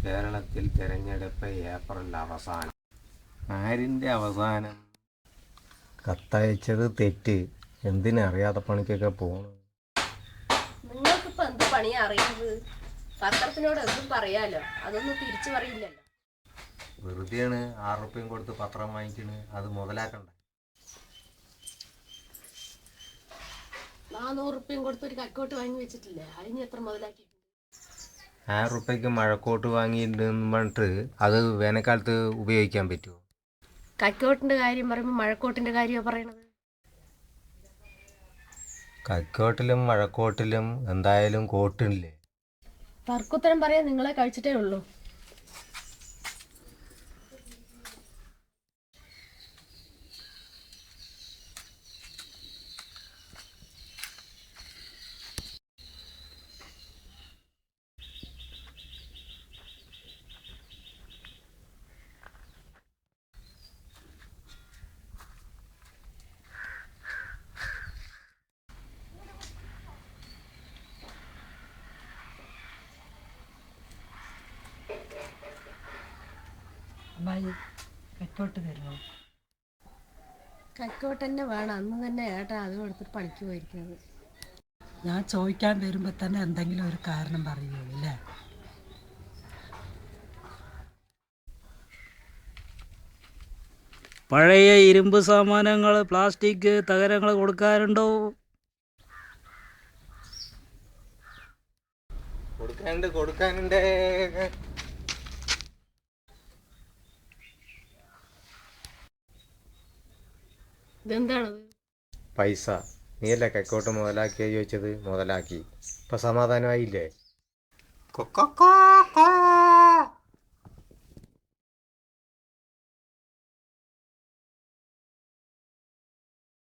കേരളത്തിൽ തിരഞ്ഞെടുപ്പ് ഏപ്രിൽ അവസാനം. ആരിൻ്റെ അവസാനം? കത്തയച്ചത് തെറ്റ്. എന്തിനറിയാത്ത പണിക്കൊക്കെ പോണു? നിങ്ങൾക്കിപ്പോ എന്ത് പണിയാ അറിയുന്നത്? പത്രത്തിനോട് എന്തും പറയാലോ, അതൊന്നും തിരിച്ചു പറയില്ലല്ലോ. വെറുതെയാണ് 6 റുപ്യയും കൊടുത്ത് പത്രം വാങ്ങിക്കണ്, അത് മുതലാക്കണ്ട. 400 റുപ്യയും കൊടുത്ത് ഒരു കക്കോട്ട് വാങ്ങി വെച്ചിട്ടില്ലേ, അതിന് എത്ര മുതലാക്കി? 6 റുപ്യക്ക് മഴക്കോട്ട് വാങ്ങിയിട്ടുണ്ടെന്ന് പറഞ്ഞിട്ട് അത് വേനൽക്കാലത്ത് ഉപയോഗിക്കാൻ പറ്റുമോ? കക്കോട്ടിന്റെ കാര്യം പറയുമ്പോൾ മഴക്കോട്ടിന്റെ കാര്യമാണ് പറയണത്. കക്കോട്ടിലും മഴക്കോട്ടിലും എന്തായാലും കോട്ടില്ലേ? തർക്കുത്തരം പറയാൻ നിങ്ങളെ കഴിച്ചിട്ടേ ഉള്ളൂ. കക്കോട്ട് തരുമോ? കക്കോട്ട് തന്നെ വേണം. അന്ന് തന്നെ ഏട്ടാ അത് കൊടുത്തിട്ട് പണിക്ക് പോയിരിക്കുന്നത്. ഞാൻ ചോദിക്കാൻ വരുമ്പോൾ തന്നെ എന്തെങ്കിലും ഒരു കാരണം പറയുള്ളൂ അല്ലേ? പഴയ ഇരുമ്പ് സാമാനങ്ങൾ, പ്ലാസ്റ്റിക് തകരങ്ങൾ കൊടുക്കാറുണ്ടോ? കൊടുക്കാനുണ്ട്. ഇതെന്താണത്? പൈസ. നീയല്ലേ കക്കോട്ട് മുതലാക്കിയ ചോദിച്ചത്? മുതലാക്കി. ഇപ്പൊ സമാധാനമായില്ലേ? കൊക്കോ